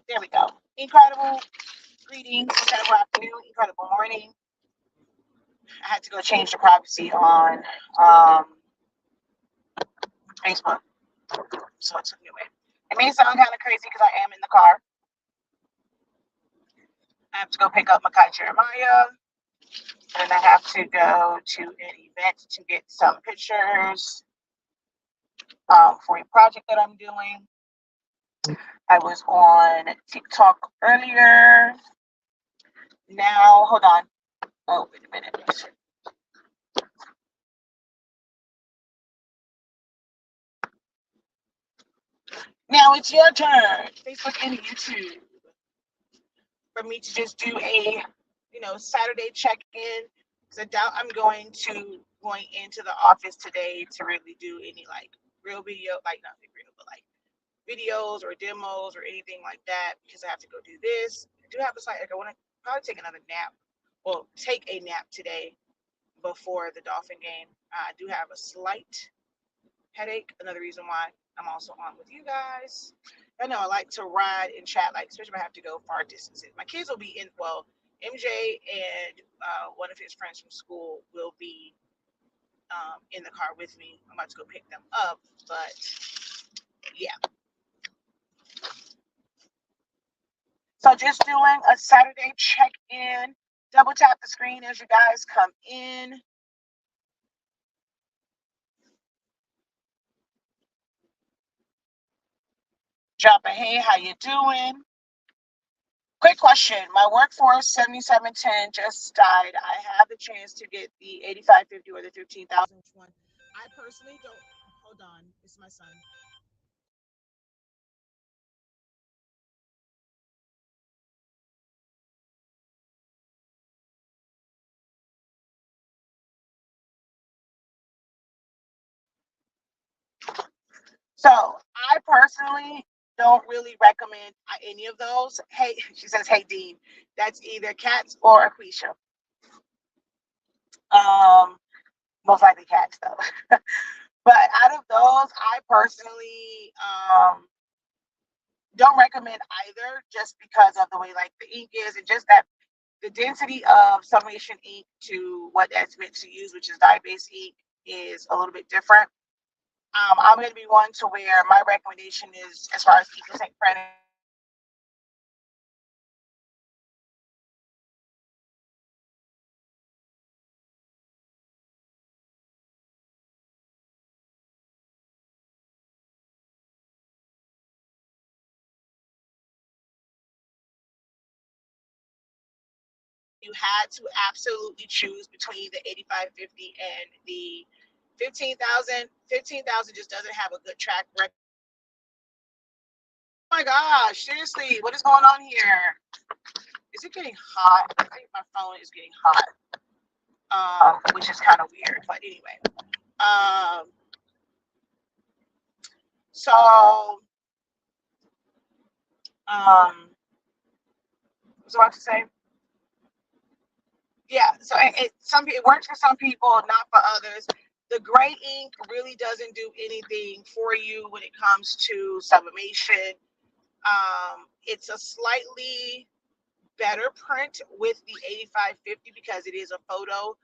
There we go. Incredible greetings, incredible afternoon, incredible morning. I had to go change the privacy on Facebook, so it took me away. It may sound kind of crazy because I am in the car. I have to go pick up Makai Jeremiah, and I have to go to an event to get some pictures for a project that I'm doing. I was on TikTok earlier. Now, hold on. Oh, wait a minute. Now it's your turn, Facebook and YouTube, for me to just do a, Saturday check-in. Because I doubt I'm going into the office today to really do any like real video, like not real, but like videos or demos or anything like that, because I have to go do this. I do have a slight, like I want to probably take another nap. Well, take a nap today before the Dolphin game. I do have a slight headache. Another reason why I'm also on with you guys. I know I like to ride and chat, like especially if I have to go far distances. My kids will be in. Well, MJ and one of his friends from school will be in the car with me. I'm about to go pick them up, but yeah. So just doing a Saturday check-in. Double tap the screen as you guys come in. Drop a hey, how you doing? Quick question. My workforce 7710 just died. I have the chance to get the 8550 or the 15,000 one. I personally don't. Hold on. It's my son. So I personally don't really recommend any of those. Hey, she says, hey, Dean. That's either Cats or Aquisha. Most likely Cats, though. But out of those, I personally don't recommend either, just because of the way like the ink is, and just that the density of summation ink to what that's meant to use, which is dye-based ink, is a little bit different. I'm going to be one to where my recommendation is, as far as ink printing, you had to absolutely choose between the 8550 and the 15,000. 15,000 just doesn't have a good track record. Oh my gosh, seriously, what is going on here? Is it getting hot? I think my phone is getting hot, which is kind of weird, but anyway. So, what was I about to say? Yeah, so it works for some people, not for others. The gray ink really doesn't do anything for you when it comes to sublimation. It's a slightly better print with the 8550 because it is a photo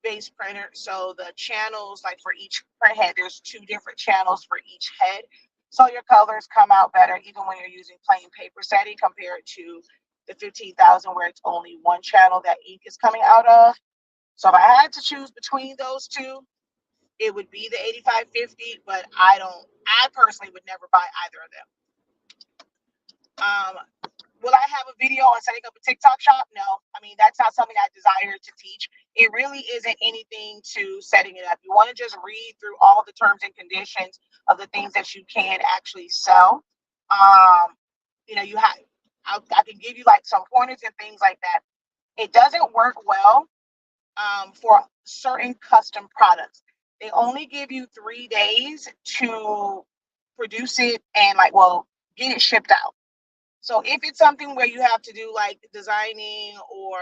based printer. So the channels, like for each print head, there's 2 different channels for each head. So your colors come out better even when you're using plain paper setting compared to the 15,000 where it's only 1 channel that ink is coming out of. So if I had to choose between those 2, it would be the 8550, but I personally would never buy either of them. Will I have a video on setting up a TikTok shop? No. I mean, that's not something I desire to teach. It really isn't anything to setting it up. You want to just read through all the terms and conditions of the things that you can actually sell. I can give you like some pointers and things like that. It doesn't work well for certain custom products. They only give you 3 days to produce it and get it shipped out. So if it's something where you have to do like designing, or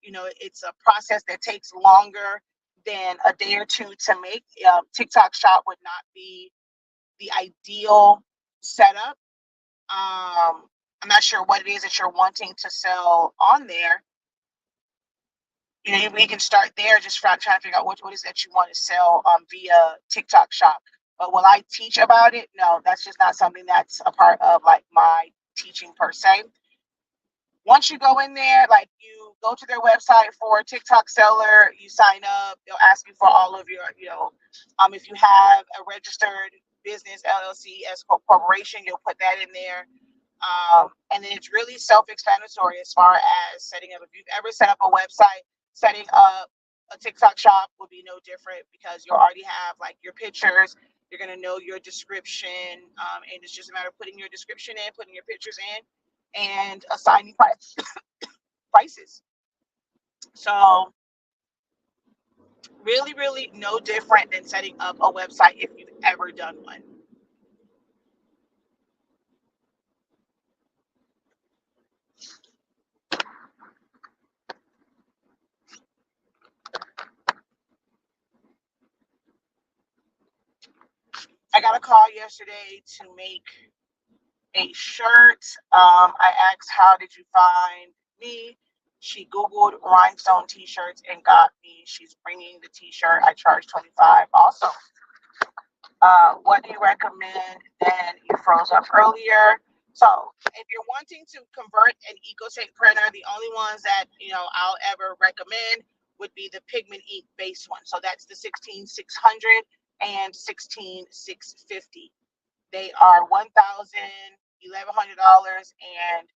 it's a process that takes longer than a day or 2 to make, TikTok shop would not be the ideal setup. I'm I'm not sure what it is that you're wanting to sell on there. We can start there, just trying to figure out what is that you want to sell via TikTok Shop. But will I teach about it? No, that's just not something that's a part of like my teaching per se. Once you go in there, like you go to their website for TikTok seller, you sign up, they'll ask you for all of your, if you have a registered business, LLC, S corporation, you'll put that in there. And then it's really self-explanatory as far as setting up. If you've ever set up a website, setting up a TikTok shop would be no different because you already have like your pictures. You're going to know your description. And it's just a matter of putting your description in, putting your pictures in, and assigning prices. So really, really no different than setting up a website if you've ever done one. I got a call yesterday to make a shirt. I asked, how did you find me? She Googled rhinestone t-shirts and got me. She's bringing the t-shirt. I charge $25. Also, what do you recommend? Then you froze up earlier. So if you're wanting to convert an EcoTape printer, the only ones that I'll ever recommend would be the pigment ink base one. So that's the 16600 and 16650. They are $1,000, $1,100, and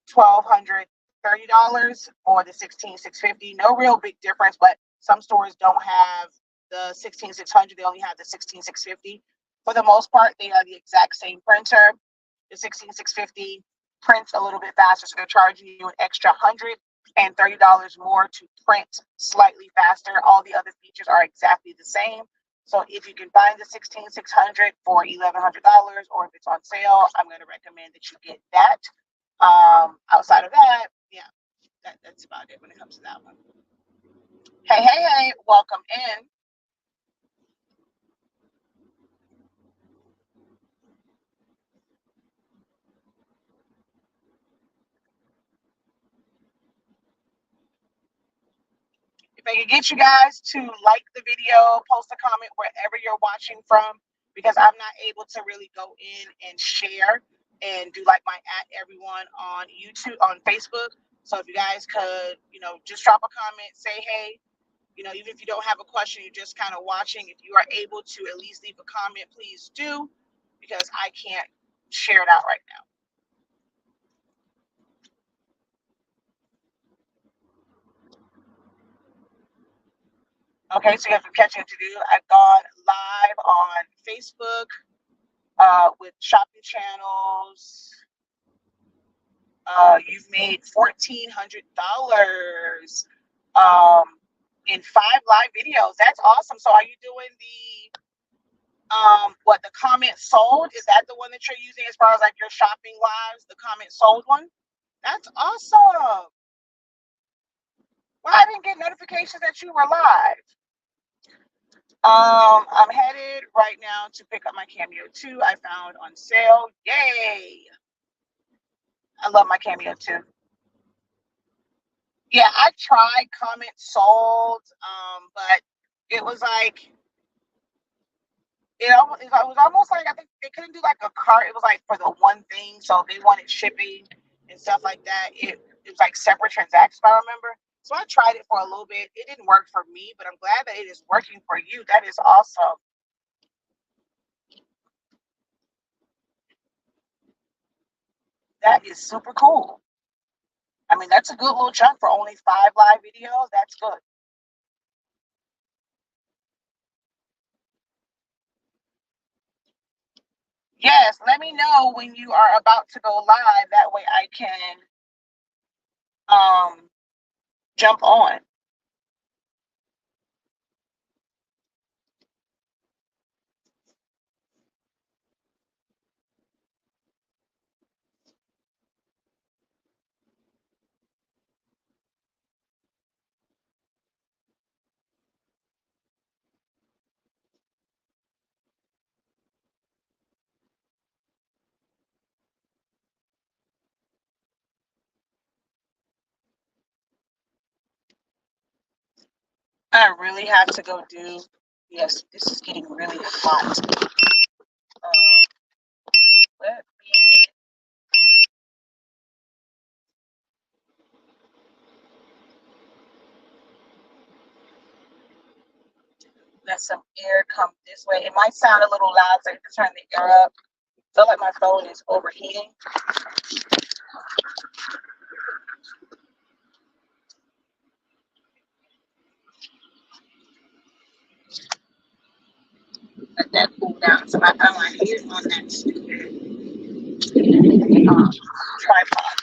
$1,230 for the 16650. No real big difference, but some stores don't have the 16600. They only have the 16650. For the most part, they are the exact same printer. The 16650 prints a little bit faster, so they're charging you an extra $130 more to print slightly faster. All the other features are exactly the same. So if you can find the 16600 for $1,100, or if it's on sale, I'm going to recommend that you get that. Outside of that, yeah, that's about it when it comes to that one. Hey, welcome in. If I could get you guys to like the video, post a comment wherever you're watching from, because I'm not able to really go in and share and do like my @everyone on YouTube, on Facebook. So if you guys could, just drop a comment, say hey, even if you don't have a question, you're just kind of watching. If you are able to at least leave a comment, please do, because I can't share it out right now. Okay, so you have some catching to do. I've gone live on Facebook with shopping channels. You've made $1,400 in 5 live videos. That's awesome. So are you doing the comment sold? Is that the one that you're using as far as like your shopping lives, the comment sold one? That's awesome. Well, I didn't get notifications that you were live. I'm headed right now to pick up my Cameo 2 I found on sale. Yay! I love my Cameo 2. Yeah, I tried comment sold, but it was like it was almost like I think they couldn't do like a cart. It was like for the one thing, so they wanted shipping and stuff like that. It was like separate transactions, if I remember. So I tried it for a little bit. It didn't work for me, but I'm glad that it is working for you. That is awesome. That is super cool. I mean, that's a good little chunk for only 5 live videos. That's good. Yes, let me know when you are about to go live. That way I can um jump on. I really have to go do. Yes, this is getting really hot. Let me let some air come this way. It might sound a little loud, so I can turn the air up. I feel like my phone is overheating. Let that cool down. So I got my head on that tripod.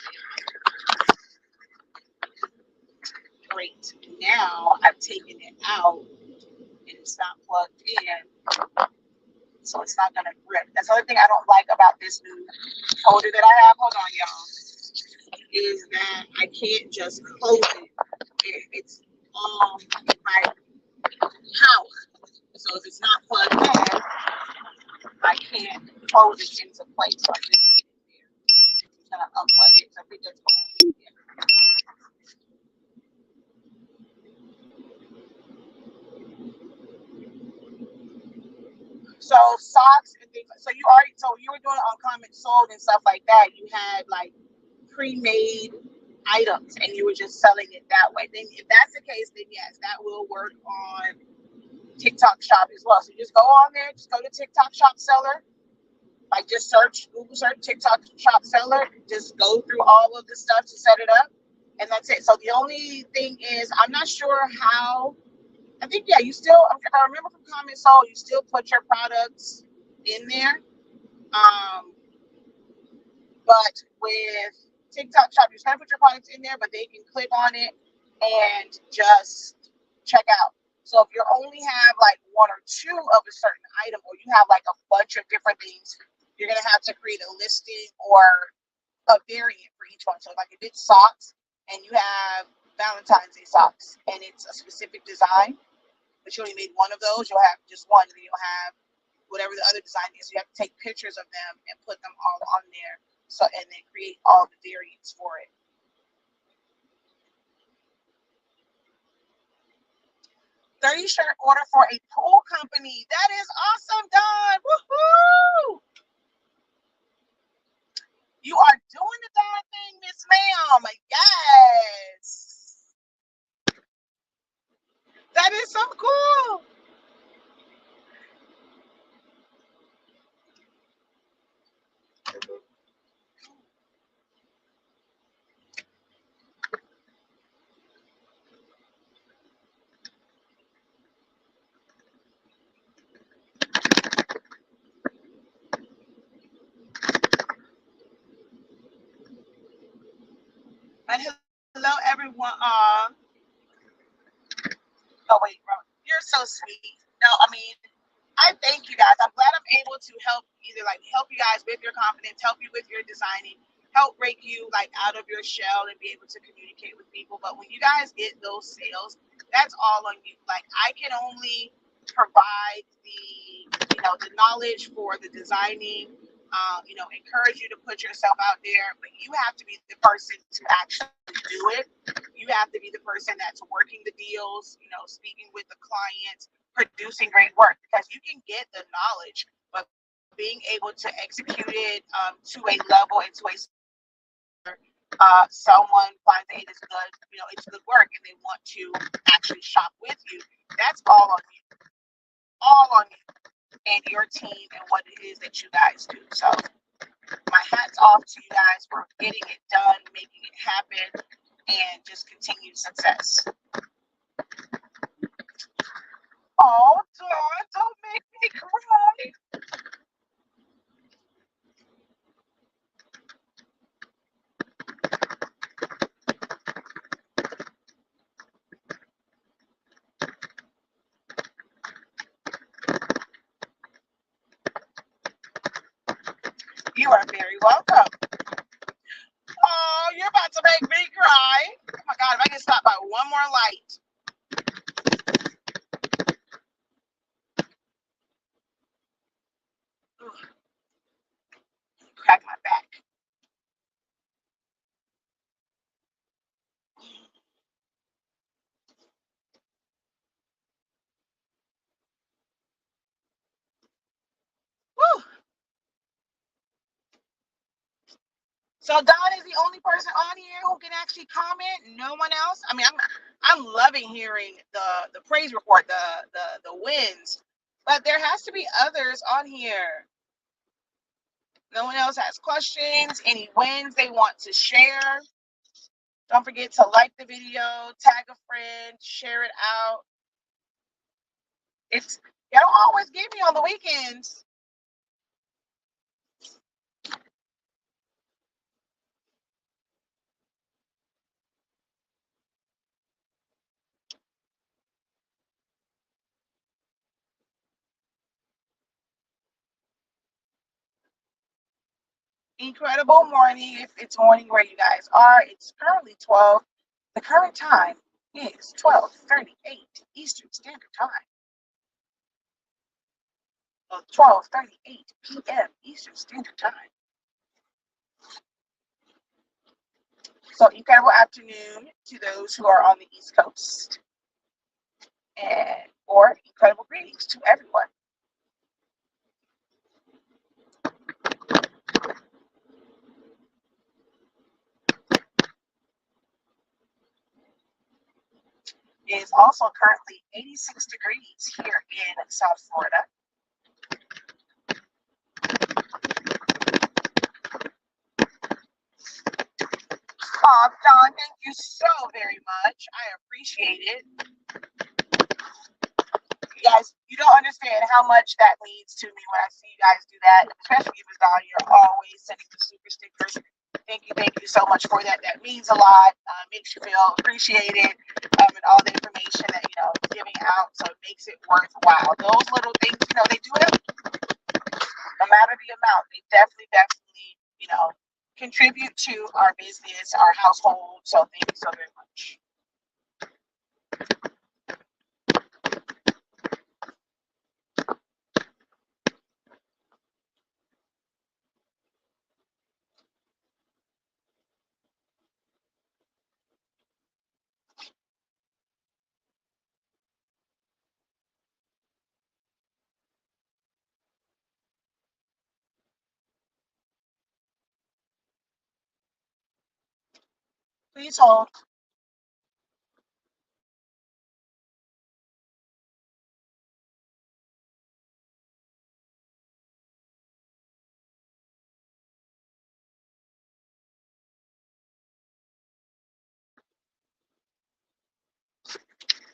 Great. Now I've taken it out and it's not plugged in, so it's not gonna grip. That's the other thing I don't like about this new holder that I have. Hold on, y'all. Is that I can't just close it. It's all my power. So if it's not plugged in, I can't close it into place. So I'm just gonna unplug it. So I think that's cool. So socks and things. So you were doing on comment sold and stuff like that. You had like pre-made items and you were just selling it that way. Then if that's the case, then yes, that will work on TikTok shop as well. So just go on there, just go to TikTok shop seller, like just search, Google search TikTok shop seller, just go through all of the stuff to set it up. And that's it. So the only thing is, I'm not sure how, I think, yeah, you still, if I remember from Comment Soul, you still put your products in there. But with TikTok shop, you can put your products in there, but they can click on it and just check out. So if you only have like one or two of a certain item, or you have like a bunch of different things, you're gonna have to create a listing or a variant for each one. So like if it's socks and you have Valentine's Day socks and it's a specific design, but you only made one of those, you'll have just one, and then you'll have whatever the other design is. You have to take pictures of them and put them all on there. So and then create all the variants for it. 30 shirt order for a pool company. That is awesome, Don. Woohoo! You are doing the darn thing, Miss Ma'am. Yes. That is so cool. And hello, everyone. Oh, wait, bro. You're so sweet. No, I mean, I thank you guys. I'm glad I'm able to help either like help you guys with your confidence, help you with your designing, help break you like out of your shell and be able to communicate with people. But when you guys get those sales, that's all on you. Like I can only provide the knowledge for the designing, encourage you to put yourself out there, but you have to be the person to actually do it. You have to be the person that's working the deals, speaking with the clients, producing great work, because you can get the knowledge, but being able to execute it to a level and to a someone finds that it is good, it's good work, and they want to actually shop with you. That's all on you, and your team and what it is that you guys do. So my hat's off to you guys for getting it done, making it happen, and just continued success. Oh, Dawn, don't make me cry. You are very welcome. Oh, you're about to make me cry. Oh my God, if I get stopped by one more light. Ugh, crack my back. So Don is the only person on here who can actually comment. No one else. I mean, I'm loving hearing the praise report, the wins, but there has to be others on here. No one else has questions, any wins they want to share. Don't forget to like the video, tag a friend, share it out. It's y'all don't always get me on the weekends. Incredible morning. If it's morning where you guys are, it's currently 12. The current time is 12:38 Eastern Standard Time. 12:38 p.m. Eastern Standard Time. So incredible afternoon to those who are on the East Coast, and or incredible greetings to everyone. It is also currently 86 degrees here in South Florida. John, thank you so very much. I appreciate it. You guys, you don't understand how much that means to me when I see you guys do that, especially if it's Don. You're always sending the super stickers. Thank you so much for that. That means a lot. Makes you feel appreciated, and all the information that giving out. So it makes it worthwhile. Those little things, they do it. No matter the amount, they definitely, contribute to our business, our household. So thank you so very much. Please hold.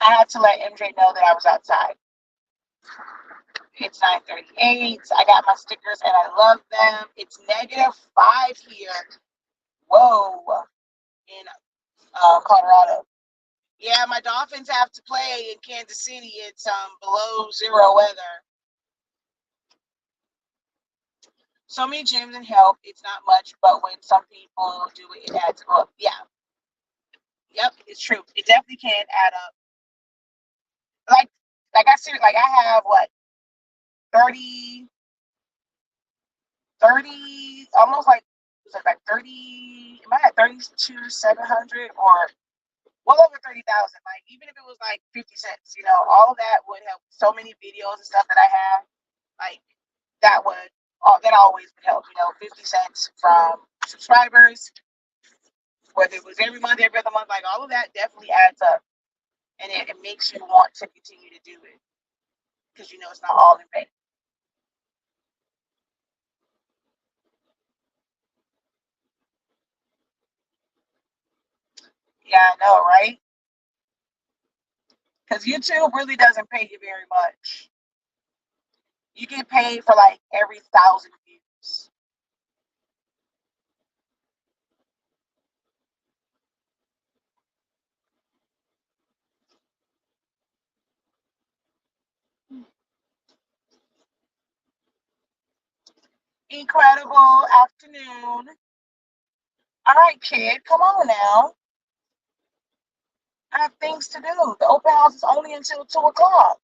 I had to let MJ know that I was outside. It's 9:38. I got my stickers and I love them. It's -5 here. Whoa, in Colorado. Yeah, my Dolphins have to play in Kansas City. It's below zero weather. So many gyms and help. It's not much, but when some people do it, it adds up. Yeah. Yep, it's true. It definitely can add up. Like I said, like I have what 30, almost was it like 30? Am I at 32,700 or well over 30,000? Like even if it was like 50 cents, all of that would help. So many videos and stuff that I have, like that always would help. 50 cents from subscribers, whether it was every month, every other month, like all of that definitely adds up, and it makes you want to continue to do it because it's not all in vain. Yeah, I know, right? Because YouTube really doesn't pay you very much. You get paid for like every 1,000 views. Incredible afternoon. All right, kid, come on now. I have things to do. The open house is only until 2 o'clock.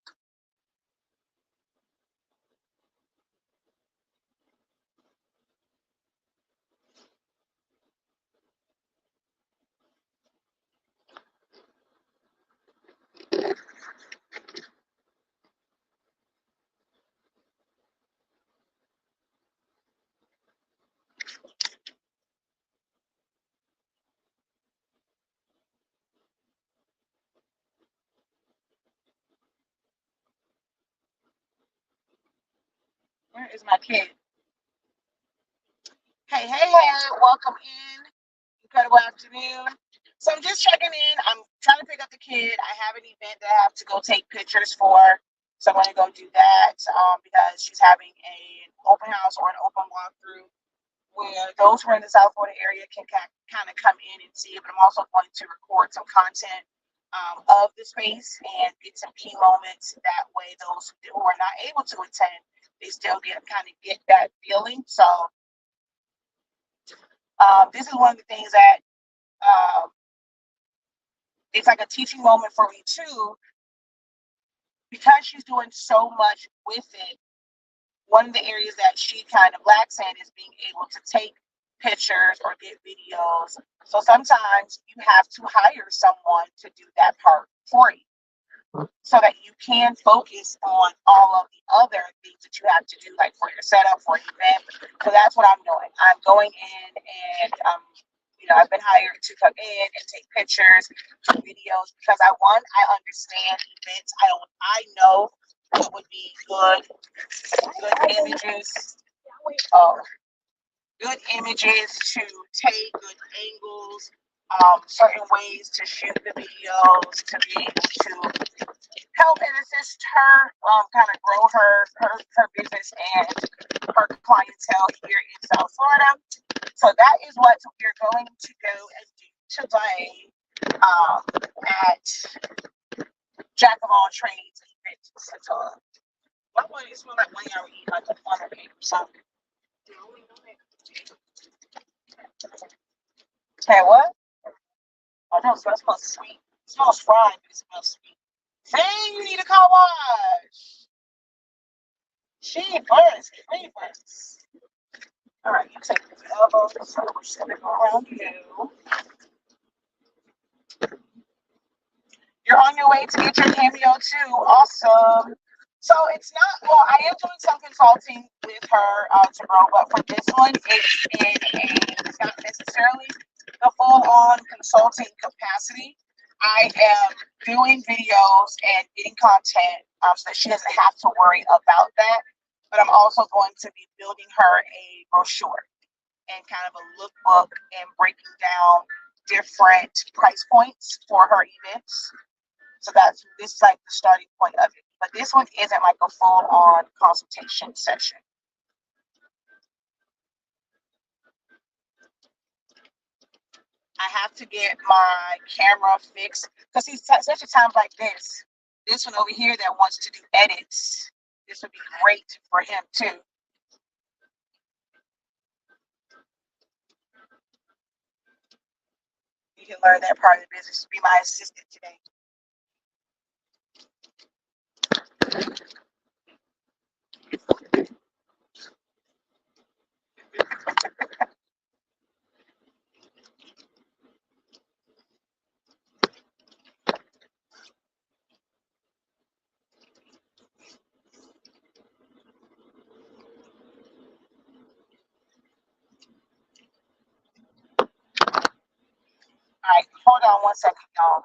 Where is my kid? Hey, hey, hey, welcome in. Incredible afternoon. So I'm just checking in. I'm trying to pick up the kid. I have an event that I have to go take pictures for. So I'm going to go do that because she's having an open house or an open walkthrough where those who are in the South Florida area can kind of come in and see it. But I'm also going to record some content of the space and get some key moments. That way, those who are not able to attend, they still get that feeling. So this is one of the things that um, it's like a teaching moment for me too, because she's doing so much with it. One of the areas that she kind of lacks in is being able to take pictures or get videos. So sometimes you have to hire someone to do that part for you so that you can focus on all of the other things that you have to do, like for your setup, for your event. So that's what I'm doing. I'm going in and, I've been hired to come in and take pictures, do videos, because I understand events. I know what would be good images. Oh, good images to take, good angles, certain ways to shoot the videos to be able to help and assist her kind of grow her business and her clientele here in South Florida. So that is what we're going to go and do today at Jack of All Trades event center. Why would it smell like when y'all eat like a funnel cake or something? Hey, what? Oh no, it smells sweet. It smells fried, but it smells sweet. Say you need a car wash. She burns, free burns. All right, you take the elbows. So we're just gonna go around you. You're on your way to get your cameo too. Awesome. So it's not, well, I am doing some consulting with her to grow, but for this one, it's not necessarily the full-on consulting capacity. I am doing videos and getting content so that she doesn't have to worry about that. But I'm also going to be building her a brochure and kind of a lookbook and breaking down different price points for her events. So this is like the starting point of it. But this one isn't like a full-on consultation session. I have to get my camera fixed because he's such a time like this. This one over here that wants to do edits. This would be great for him too. You can learn that part of the business. Be my assistant today. All right, hold on one second, y'all.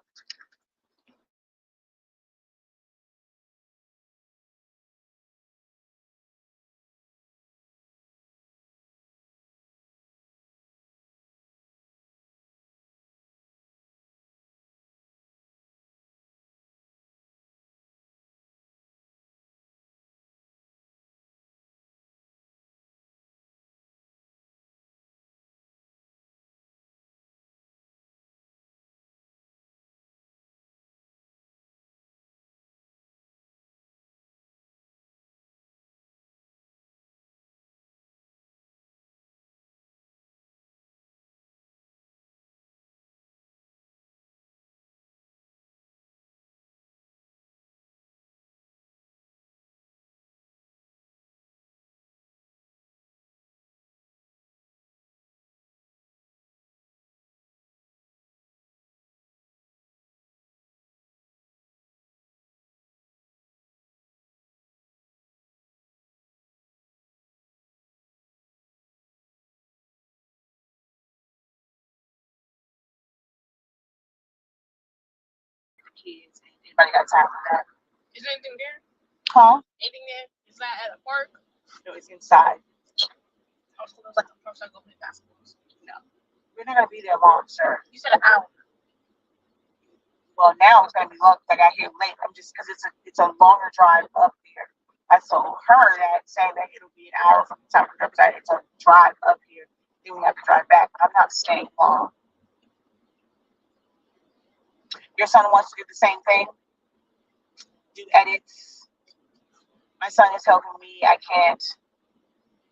Kids, anybody got time for that? Is there anything there? Huh? Anything there? Is that at a park? No, it's inside. Oh, so it was like the first time I go play basketball. No, we're not gonna be there long, sir. You said an hour. Well, now it's gonna be long because I got here late. I'm just because it's a longer drive up here. I told her that saying that it'll be an hour from the time of Riverside. It's a drive up here. Then we have to drive back. I'm not staying long. Your son wants to do the same thing, do edits. My son is helping me. I can't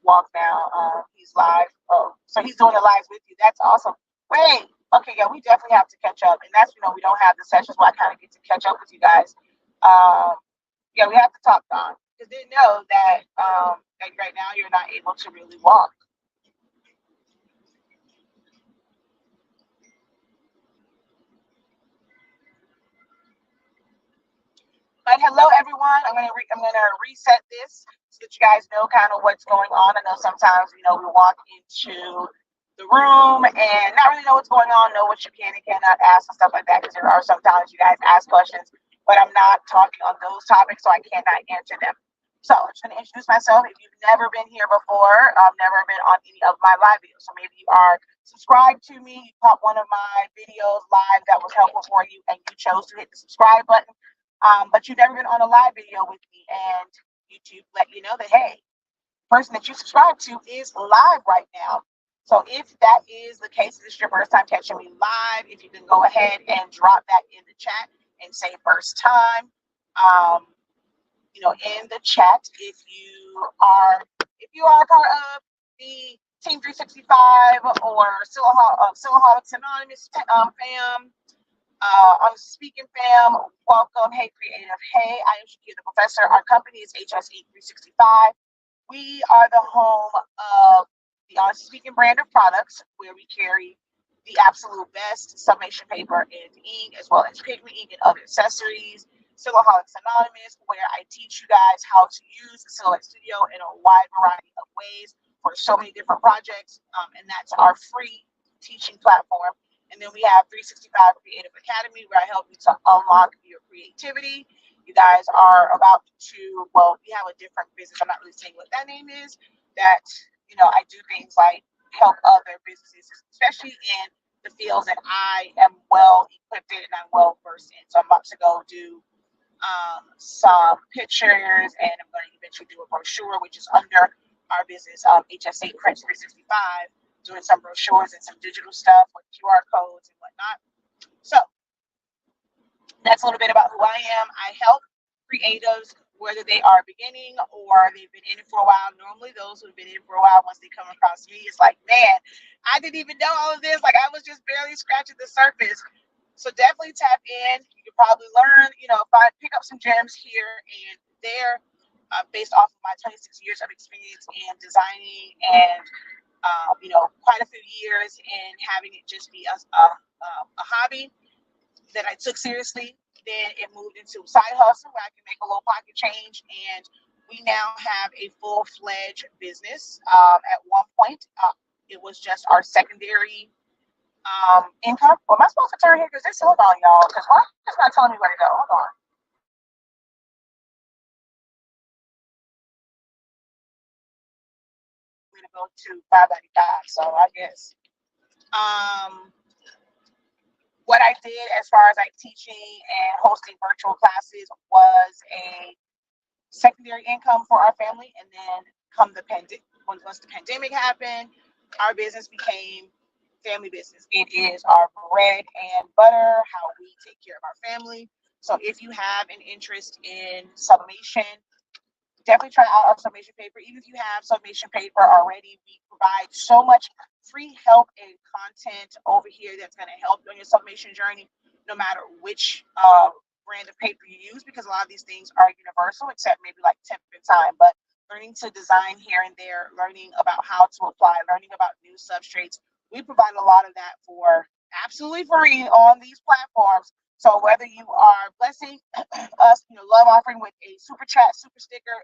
walk now. He's live. Oh, so he's doing the lives with you. That's awesome. Wait. Okay, yeah, we definitely have to catch up. And that's, we don't have the sessions where I kind of get to catch up with you guys. Yeah, we have to talk, Don. Because they know that, that right now you're not able to really walk. But hello, everyone. I'm gonna reset this so that you guys know kind of what's going on. I know sometimes we walk into the room and not really know what's going on, know what you can and cannot ask and stuff like that. Because there are sometimes you guys ask questions, but I'm not talking on those topics, so I cannot answer them. So I'm just gonna introduce myself. If you've never been here before, I've never been on any of my live videos, so maybe you are subscribed to me, you caught one of my videos live that was helpful for you, and you chose to hit the subscribe button. But you've never been on a live video with me, and YouTube let you know that, hey, the person that you subscribe to is live right now. So if that is the case, this is your first time catching me live, if you can go ahead and drop that in the chat and say first time, in the chat, if you are part of the Team 365 or Silaholics Anonymous fam, on speaking fam, welcome. Hey, creative. Hey, I am Shakeya The Ptofessor. Our company is HSE 365. We are the home of the Honest Speaking brand of products, where we carry the absolute best summation paper and ink, as well as pigment ink and other accessories. Silaholics Anonymous, where I teach you guys how to use the Silhouette Studio in a wide variety of ways for so many different projects, and that's our free teaching platform. And then we have 365 Creative Academy, where I help you to unlock your creativity. You guys are about to, well, we have a different business. I'm not really saying what that name is. That, I do things like help other businesses, especially in the fields that I am well equipped in and I'm well versed in. So I'm about to go do some pictures, and I'm going to eventually do a brochure, which is under our business, HSA Prince 365, doing some brochures and some digital stuff with QR codes and whatnot. So that's a little bit about who I am. I help creatives, whether they are beginning or they've been in it for a while. Normally, those who've been in it for a while, once they come across me, it's like, man, I didn't even know all of this. Like, I was just barely scratching the surface. So definitely tap in. You can probably learn, pick up some gems here and there, based off of my 26 years of experience in designing and, quite a few years in having it just be a hobby that I took seriously. Then it moved into a side hustle where I can make a little pocket change. And we now have a full-fledged business. At one point, it was just our secondary income. Well, am I supposed to turn here? Because this, hold on, y'all. Because why is not telling me where to go? Hold on. I'm going to go to 595. So I guess what I did as far as like teaching and hosting virtual classes was a secondary income for our family. And then once the pandemic happened, our business became family business. It is our bread and butter, how we take care of our family. So if you have an interest in sublimation, definitely try out our sublimation paper. Even if you have sublimation paper already, we provide so much free help and content over here that's going to help you on your sublimation journey, no matter which brand of paper you use, because a lot of these things are universal, except maybe like temp and time. But learning to design here and there, learning about how to apply, learning about new substrates, we provide a lot of that for absolutely free on these platforms. So whether you are blessing us, love offering with a super chat, super sticker,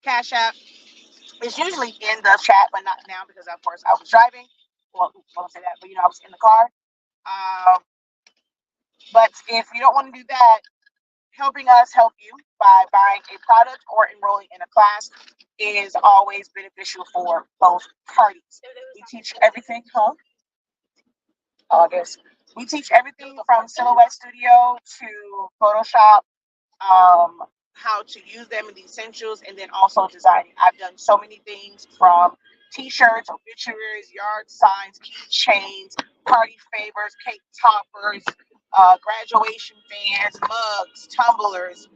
Cash App, it's usually in the chat, but not now because of course I was driving. Well, I won't say that, but I was in the car. But if you don't want to do that, helping us help you by buying a product or enrolling in a class is always beneficial for both parties. We teach everything, huh? August. We teach everything from Silhouette Studio to Photoshop, um, how to use them in the essentials, and then also designing. I've done so many things from t-shirts, obituaries, yard signs, keychains, party favors, cake toppers, graduation fans, mugs, tumblers,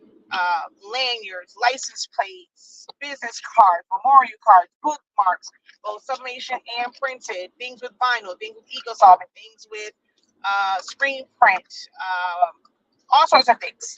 lanyards, license plates, business cards, memorial cards, bookmarks, both summation and printed, things with vinyl, things with eco-solvent, things with screen print, all sorts of things.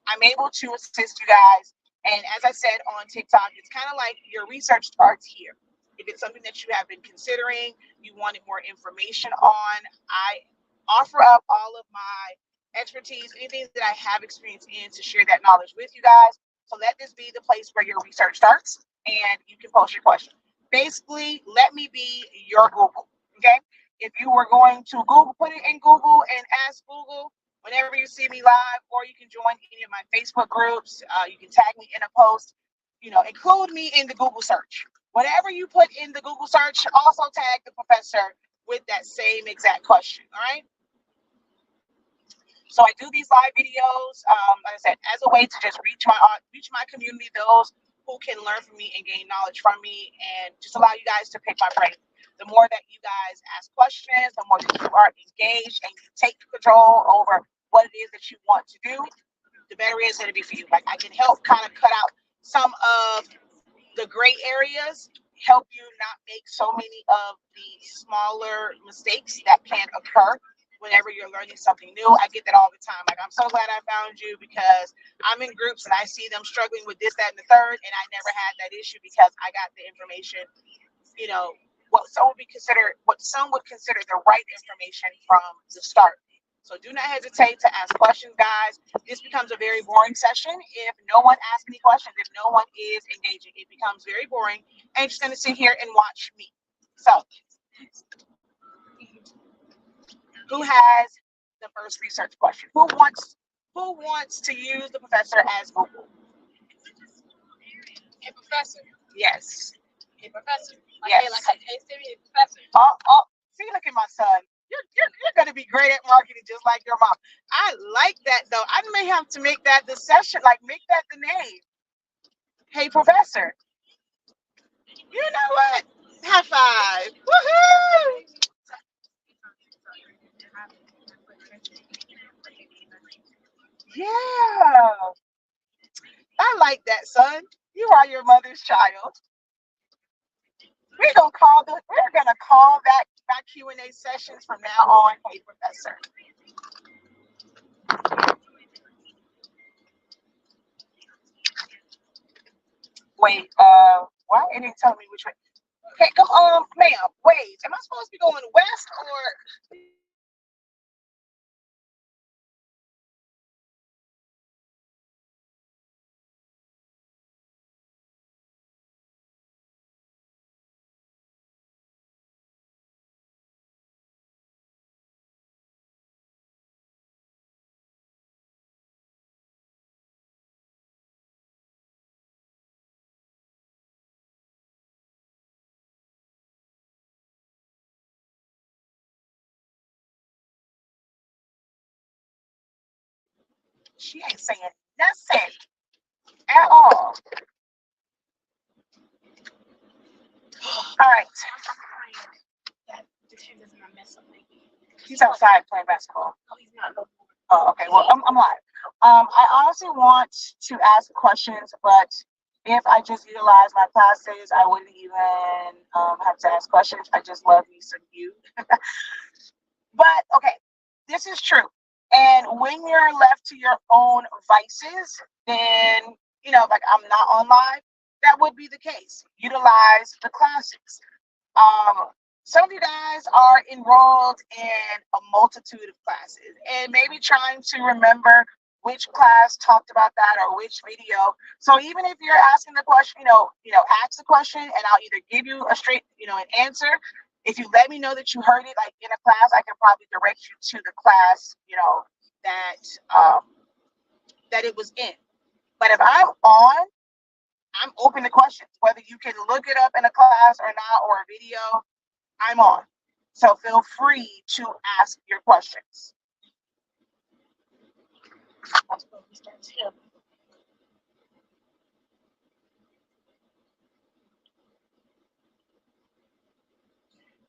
I'm able to assist you guys. And as I said on TikTok, it's kind of like your research starts here. If it's something that you have been considering, you wanted more information on, I offer up all of my expertise, anything that I have experience in to share that knowledge with you guys. So let this be the place where your research starts and you can post your question. Basically, let me be your Google. Okay. If you were going to Google, put it in Google and ask Google whenever you see me live, or you can join any of my Facebook groups. You can tag me in a post, include me in the Google search. Whatever you put in the Google search, also tag the professor with that same exact question. All right. So I do these live videos, like I said, as a way to just reach my community, those who can learn from me and gain knowledge from me, and just allow you guys to pick my brain. The more that you guys ask questions, the more that you are engaged and you take control over what it is that you want to do, the better it is going to be for you. Like I can help kind of cut out some of the gray areas, help you not make so many of the smaller mistakes that can occur whenever you're learning something new. I get that all the time. Like, I'm so glad I found you because I'm in groups and I see them struggling with this, that, and the third, and I never had that issue because I got the information, what some would consider the right information from the start. So do not hesitate to ask questions, guys. This becomes a very boring session if no one asks any questions, if no one is engaging. It becomes very boring, and you're just going to sit here and watch me. So, who has the first research question? Who wants to use the professor as Google? A professor. Yes. A professor. Yes. Hey, Siri, a professor. See, look at my son. You're going to be great at marketing just like your mom. I like that, though. I may have to make that the session, like make that the name. Hey, professor. You know what? High five. Woohoo! Yeah. I like that, son. You are your mother's child. We're gonna call that Q&A sessions from now on. Hey, professor. Wait, why it didn't tell me which way? Okay, come on, ma'am. Wait, am I supposed to be going west or? She ain't saying nothing at all. All right. That this shit doesn't mess up my game. He's outside playing basketball. Oh, he's not. No. Oh, okay. Well, I'm live. I honestly want to ask questions, but if I just utilize my classes, I wouldn't even have to ask questions. I just love me some you. But okay, this is true. And when you're left to your own vices, then, like I'm not on live, that would be the case. Utilize the classes. Um, some of you guys are enrolled in a multitude of classes and maybe trying to remember which class talked about that or which video. So even if you're asking the question, ask the question and I'll either give you a straight, an answer. If you let me know that you heard it like in a class, I can probably direct you to the class, that that it was in. But if I'm on, I'm open to questions. Whether you can look it up in a class or not, or a video, I'm on. So feel free to ask your questions. That's where we start to-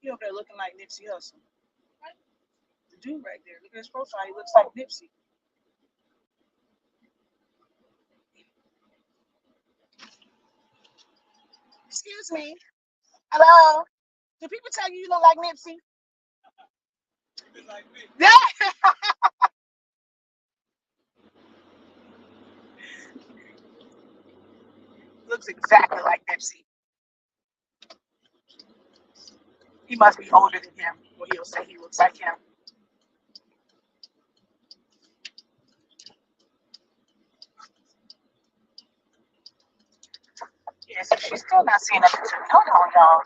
You over there looking like Nipsey Hussle. The dude right there. Look at his profile. He looks like Nipsey. Excuse me. Hello. Do people tell you you look like Nipsey? Yeah. Looks exactly like Nipsey. He must be older than him, or he'll say he looks like him. Yeah, so she's still not seeing nothing to me. Hold on, y'all.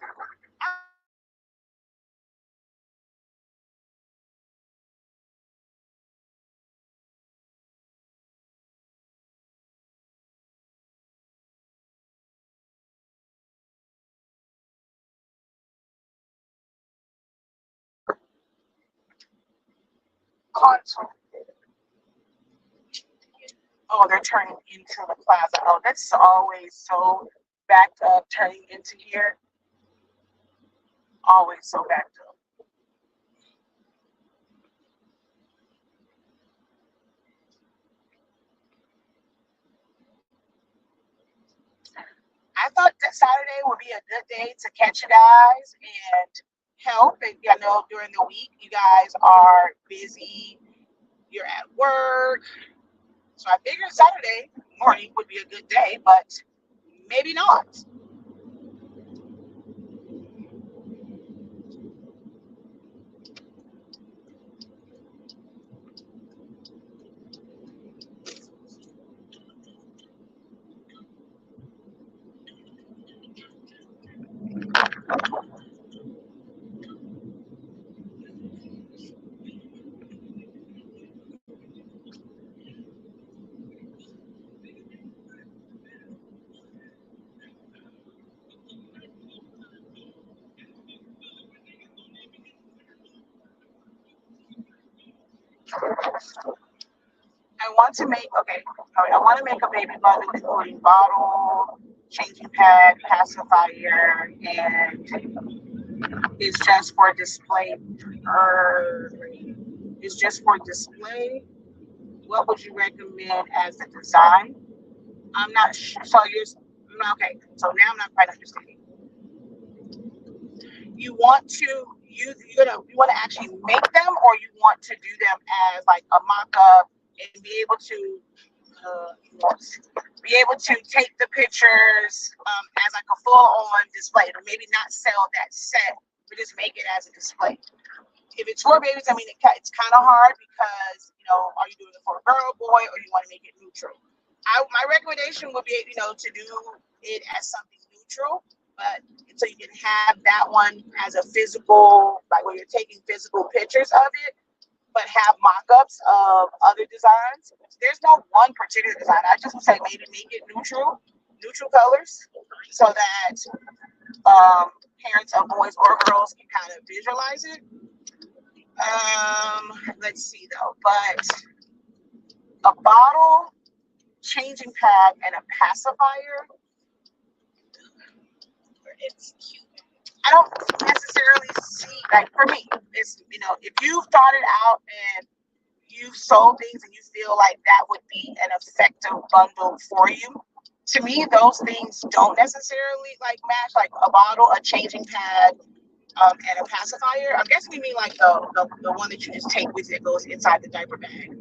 Console. Oh, they're turning into the plaza. Oh, that's always so backed up, turning into here. Always so backed up. I thought that Saturday would be a good day to catch you guys and help. And I know during the week you guys are busy, you're at work. So I figured Saturday morning would be a good day, but maybe not. I want to make okay. All right, I want to make a baby bundle including bottle, changing pad, pacifier, and it's just for display. Or it's just for display. What would you recommend as a design? I'm not sure. So you're okay. So now I'm not quite understanding. You want to you want to actually make them, or you want to do them as like a mock-up and be able to uh, be able to take the pictures as like a full-on display, or maybe not sell that set, but just make it as a display. If it's for babies, I mean, it's kind of hard because, are you doing it for a girl, boy, or you want to make it neutral? My recommendation would be, to do it as something neutral, but so you can have that one as a physical, like where you're taking physical pictures of it, but have mock-ups of other designs. There's no one particular design. I just would say maybe make it neutral colors, so that parents of boys or girls can kind of visualize it. Let's see though, but a bottle, changing pad, and a pacifier. It's cute. I don't necessarily see, like, for me, it's, if you've thought it out and you've sold things and you feel like that would be an effective bundle for you, to me, those things don't necessarily like match, like a bottle, a changing pad, and a pacifier. I'm guessing you mean like the one that you just take with you that goes inside the diaper bag.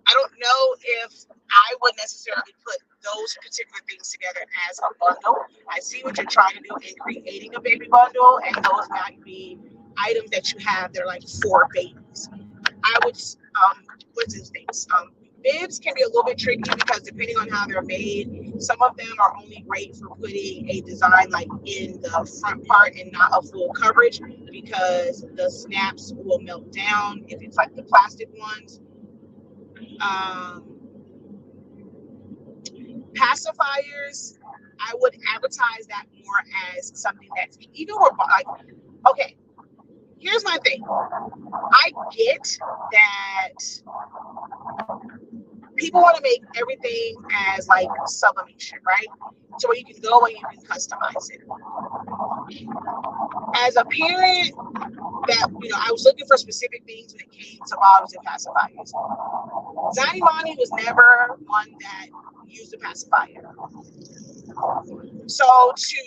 I don't know if I would necessarily put those particular things together as a bundle. I see what you're trying to do in creating a baby bundle, and those might be items that you have. They're like for babies. I would, what's these things? Bibs can be a little bit tricky because depending on how they're made, some of them are only great for putting a design like in the front part and not a full coverage because the snaps will melt down if it's like the plastic ones. Um, Pacifiers, I would advertise that more as something that's even more like, okay, here's my thing. I get that people want to make everything as like sublimation, right? So where you can go and you can customize it. As a parent, that I was looking for specific things when it came to bottles and pacifiers. Zanimani was never one that used a pacifier. So to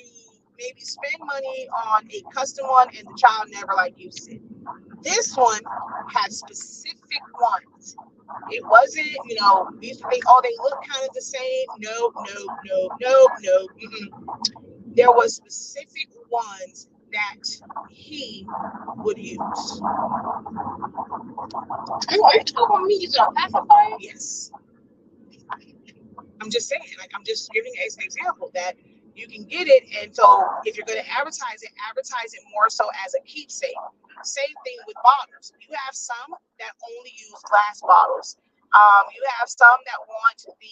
maybe spend money on a custom one and the child never like used it. This one had specific ones. It wasn't, these things, oh, they look kind of the same. No, no, no, no, no. There was specific ones that he would use. Are you talking about me using a pacifier? Yes. I'm just saying, like, I'm just giving as an example that you can get it. And so if you're going to advertise it more so as a keepsake. Same thing with bottles. You have some that only use glass bottles. You have some that want the,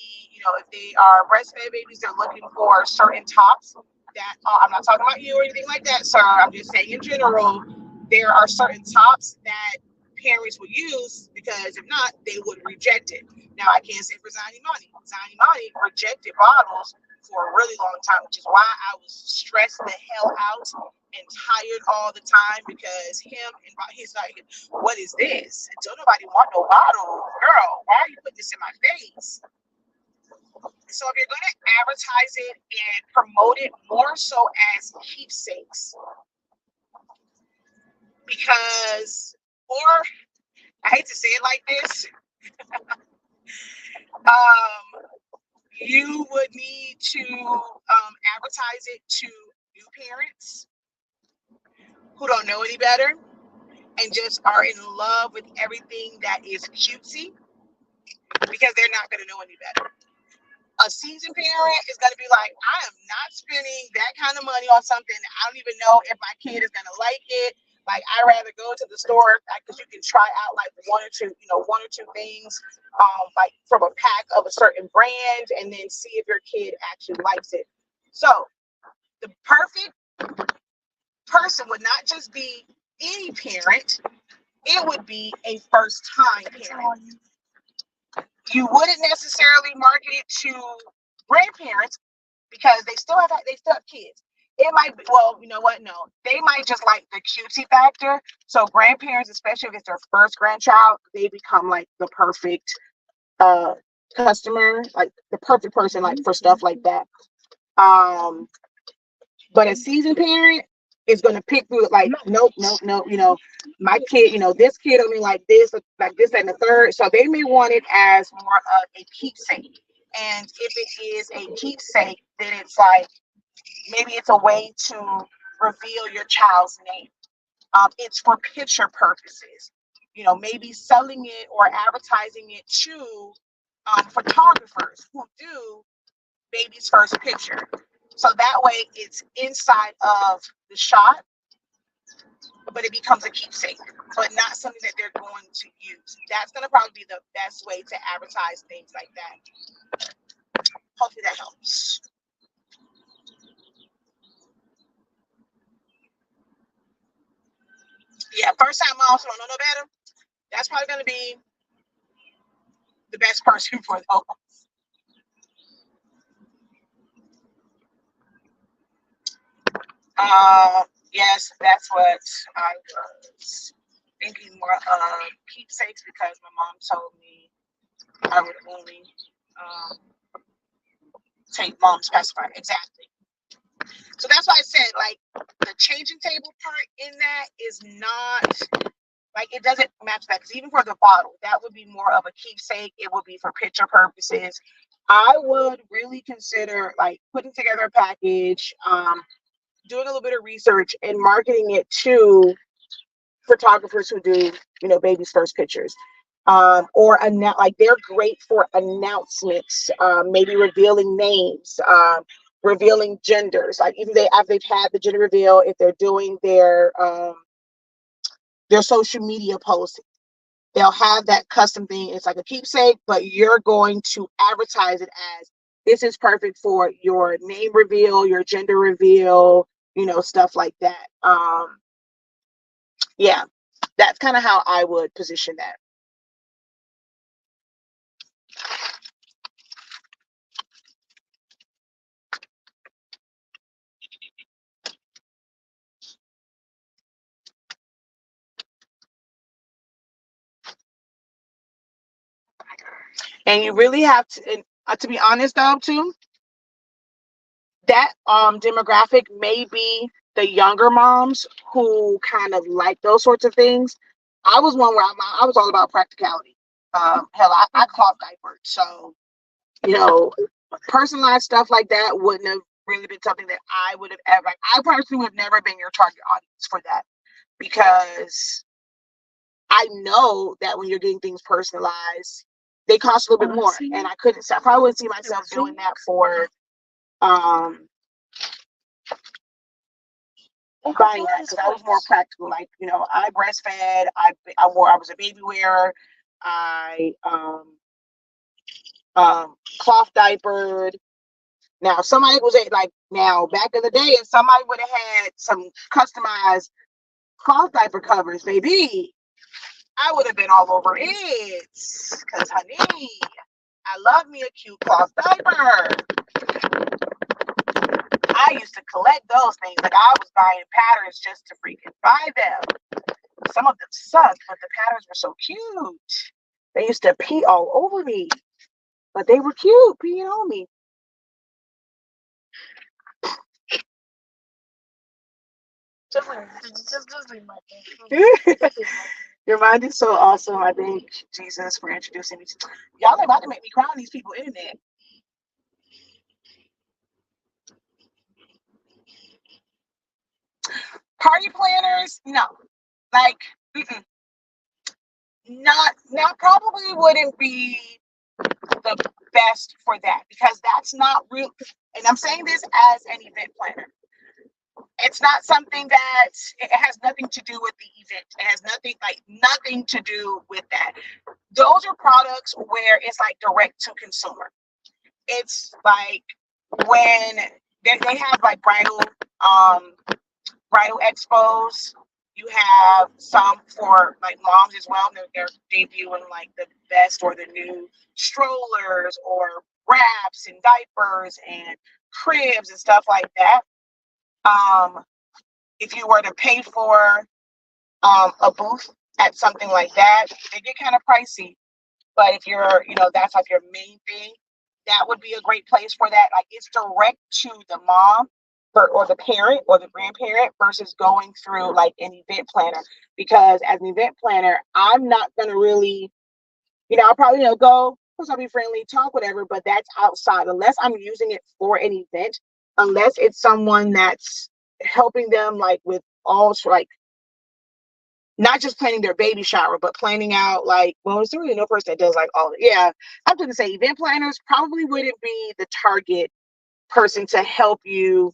if they are breastfed babies, they're looking for certain tops that, I'm not talking about you or anything like that, sir. I'm just saying in general, there are certain tops that parents would use because if not, they would reject it. Now, I can't say for Zanimani. Zanimani rejected bottles for a really long time, which is why I was stressed the hell out and tired all the time because he's like, what is this? Don't nobody want no bottle. Girl, why are you putting this in my face? So if you're going to advertise it and promote it more so as keepsakes, because, or I hate to say it like this, you would need to advertise it to new parents who don't know any better and just are in love with everything that is cutesy because they're not going to know any better. A seasoned parent is going to be like, I am not spending that kind of money on something that I don't even know if my kid is going to like it. Like, I'd rather go to the store because you can try out like one or two things, like from a pack of a certain brand, and then see if your kid actually likes it. So the perfect person would not just be any parent; it would be a first-time parent. You wouldn't necessarily market it to grandparents because they still have kids. It might be, well, you know what? No, they might just like the cutesy factor. So grandparents, especially if it's their first grandchild, they become like the perfect customer, like the perfect person, like for stuff like that. But a seasoned parent is going to pick through it like, nope, my kid, this kid only like this, and the third. So they may want it as more of a keepsake. And if it is a keepsake, then it's like, maybe it's a way to reveal your child's name. It's for picture purposes. Maybe selling it or advertising it to photographers who do baby's first picture. So that way it's inside of the shot, but it becomes a keepsake, but not something that they're going to use. That's going to probably be the best way to advertise things like that. Hopefully that helps. Yeah, first time moms who don't know no better, that's probably going to be the best person for those. Yes, that's what I was thinking more of, keepsakes, because my mom told me I would only take mom's pacifier. Exactly. So that's why I said, like, the changing table part in that is not, like, it doesn't match that. Because even for the bottle, that would be more of a keepsake. It would be for picture purposes. I would really consider, like, putting together a package, doing a little bit of research and marketing it to photographers who do, baby's first pictures. or like they're great for announcements, maybe revealing names, revealing genders. Like even after they've had the gender reveal, if they're doing their social media posts, they'll have that custom thing. It's like a keepsake, but you're going to advertise it as this is perfect for your name reveal, your gender reveal, stuff like that. Yeah, that's kind of how I would position that. And you really have to, and, to be honest though, too, that demographic may be the younger moms who kind of like those sorts of things. I was one where I was all about practicality. Hell, I cloth diapered, so personalized stuff like that wouldn't have really been something that I would have ever. Like, I personally would have never been your target audience for that, because I know that when you're getting things personalized, they cost a little bit more, and I probably wouldn't see myself doing that for buying that, because I was more practical. Like, I breastfed, I was a baby wearer, I cloth diapered. Now, somebody was like, now back in the day, if somebody would have had some customized cloth diaper covers, baby, I would have been all over it. Because, honey, I love me a cute cloth diaper. I used to collect those things. Like, I was buying patterns just to freaking buy them. Some of them sucked, but the patterns were so cute. They used to pee all over me, but they were cute, peeing on me. Your mind is so awesome. I thank Jesus for introducing me to y'all. Are about to make me cry on these people internet. Party planners, no. Like, not probably wouldn't be the best for that, because that's not real. And I'm saying this as an event planner. It's not something that it has nothing to do with the event. It has nothing to do with that. Those are products where it's like direct to consumer. It's like when they have like bridal expos. You have some for like moms as well. They're debuting like the best or the new strollers or wraps and diapers and cribs and stuff like that. If you were to pay for a booth at something like that, they get kind of pricey. But if you're, that's like your main thing, that would be a great place for that. Like, it's direct to the mom or the parent or the grandparent versus going through like an event planner. Because as an event planner, I'm not going to really, I'll probably, go, I'll be friendly, talk, whatever, but that's outside. Unless I'm using it for an event, unless it's someone that's helping them like with all like, not just planning their baby shower, but planning out like, well, it's really no person that does like all of it. Yeah, I'm going to say event planners probably wouldn't be the target person to help you,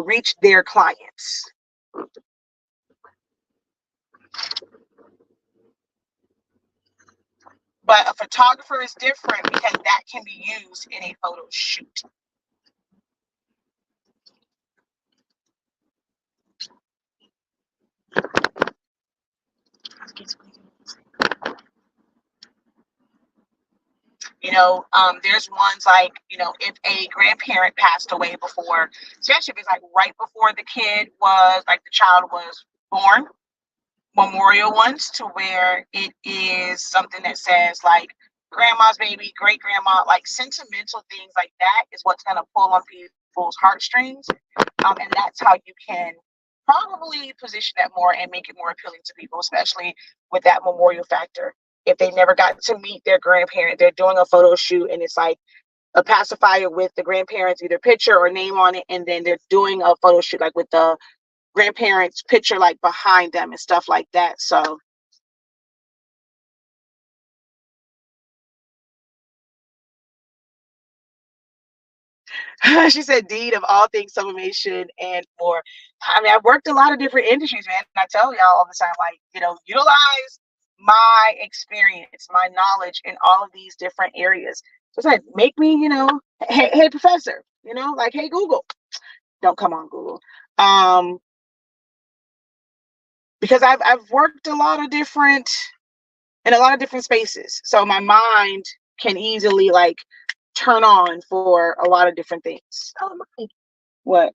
reach their clients. But a photographer is different, because that can be used in a photo shoot. There's ones like, if a grandparent passed away before, especially if it's like right before the child was born, memorial ones to where it is something that says like grandma's baby, great grandma, like sentimental things like that is what's going to pull on people's heartstrings. And that's how you can probably position that more and make it more appealing to people, especially with that memorial factor. If they never got to meet their grandparent, they're doing a photo shoot and it's like a pacifier with the grandparents, either picture or name on it. And then they're doing a photo shoot like with the grandparents' picture like behind them and stuff like that. So She said, deed of all things sublimation and more. I mean, I've worked in a lot of different industries, man. And I tell y'all all the time, like, utilize my experience, my knowledge in all of these different areas. So it's like, make me, hey, professor, like, hey, Google. Don't come on, Google. Because I've worked in a lot of different spaces. So my mind can easily like turn on for a lot of different things. What?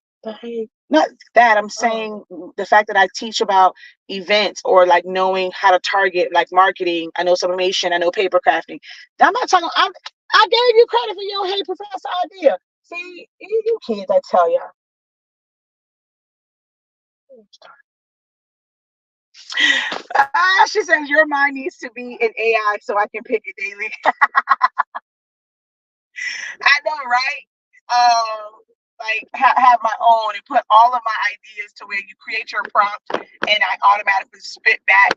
Not that I'm saying the fact that I teach about events or like knowing how to target like marketing. I know sublimation. I know paper crafting. I'm not talking. I gave you credit for your hey professor idea. See, you kids, I tell you. She says your mind needs to be in AI so I can pick it daily. I know, right? Like have my own and put all of my ideas to where you create your prompt and I automatically spit back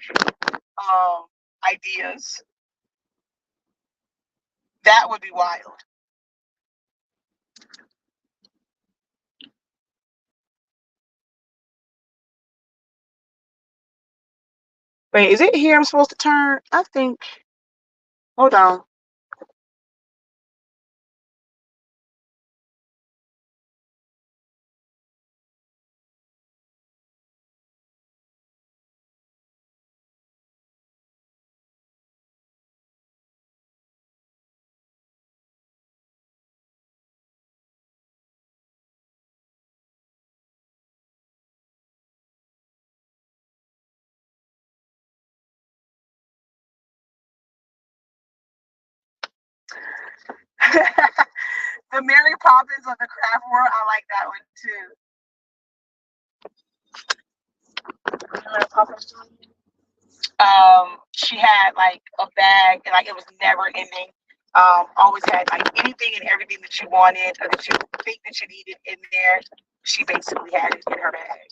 ideas. That would be wild. Wait, is it here I'm supposed to turn? I think. Hold on. The Mary Poppins of the craft world. I like that one too. She had like a bag and like it was never ending. Always had like anything and everything that you wanted or that you think that you needed in there. She basically had it in her bag.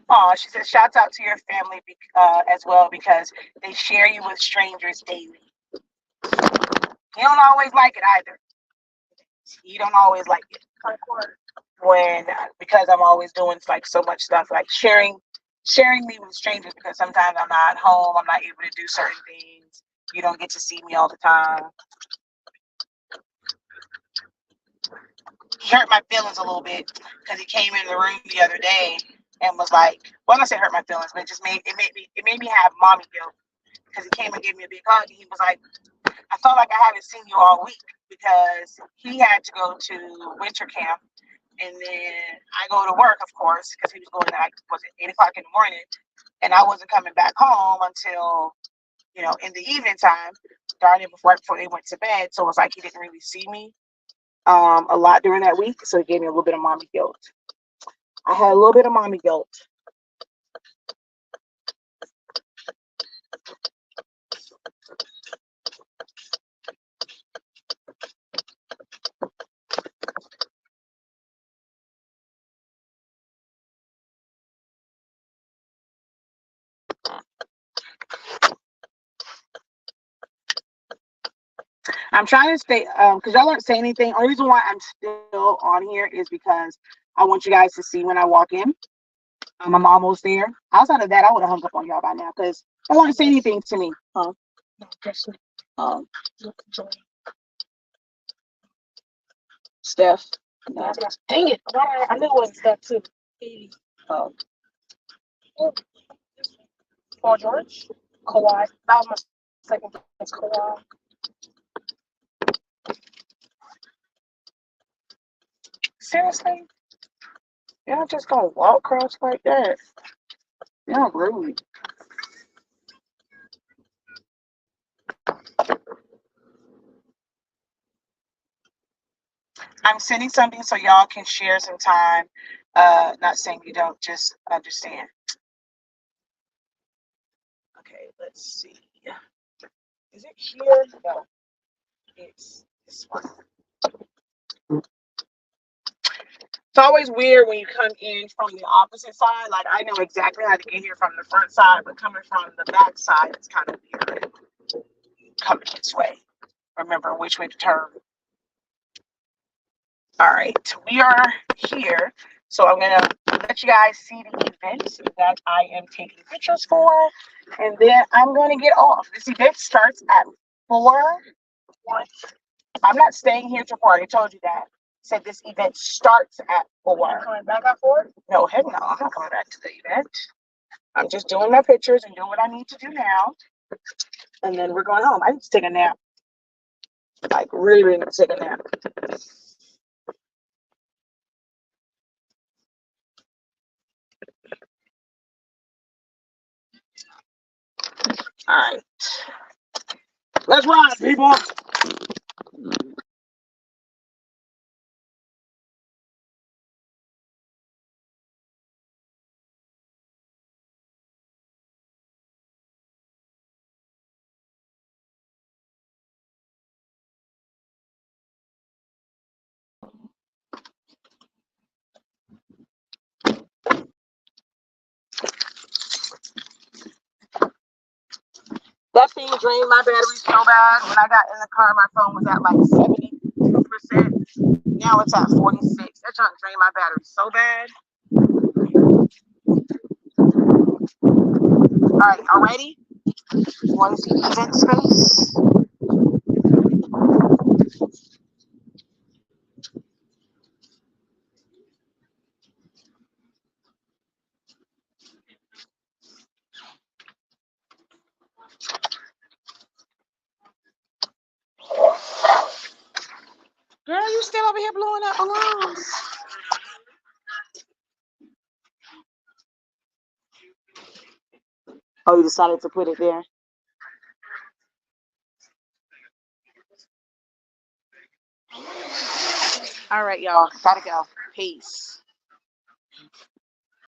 Oh, she says, shouts out to your family as well because they share you with strangers daily. You don't always like it either. You don't always like it. When because I'm always doing like so much stuff, like sharing me with strangers because sometimes I'm not home, I'm not able to do certain things. You don't get to see me all the time. He hurt my feelings a little bit because he came in the room the other day and was like, well, I'm not saying hurt my feelings, but it made me have mommy guilt because he came and gave me a big hug and he was like, I felt like I haven't seen you all week because he had to go to winter camp and then I go to work, of course, because he was going at like was it 8 o'clock in the morning, and I wasn't coming back home until in the evening time, darn it, before they went to bed. So it was like he didn't really see me a lot during that week, so it gave me a little bit of mommy guilt. I had a little bit of mommy guilt. I'm trying to stay because y'all aren't saying anything. Only reason why I'm still on here is because I want you guys to see when I walk in. I'm almost there. Outside of that, I would have hung up on y'all by now because y'all aren't saying anything to me. Huh? Um, Steph. No. Dang it. I knew it wasn't Steph too. Um, Paul George. Kawhi. That was my second guess. Kawhi. seriously? Y'all just gonna walk across like that? Y'all rude. I'm sending something so y'all can share some time. Not saying you don't, just understand. Okay, let's see. Is it here? No, it's this one. It's always weird when you come in from the opposite side. Like I know exactly how to get here from the front side, but coming from the back side, it's kind of weird coming this way. Remember which way to turn. All right, we are here. So I'm gonna let you guys see the event that I am taking pictures for, and then I'm gonna get off. This event starts at 4. I'm not staying here till 4. I told you that. Said this event starts at 4. You coming back at 4? No, heck no, I'm not coming back to the event. I'm just doing my pictures and doing what I need to do now. And then we're going home. I need to take a nap. Like, really, really need to take a nap. All right. Let's ride, people. That thing drained my battery so bad. When I got in the car, my phone was at like 72%. Now it's at 46. That trying to drain my battery so bad. All right, y'all ready? You want to see the event space? Girl, you still over here blowing up balloons. Oh, you decided to put it there? All right, y'all. Gotta go. Peace.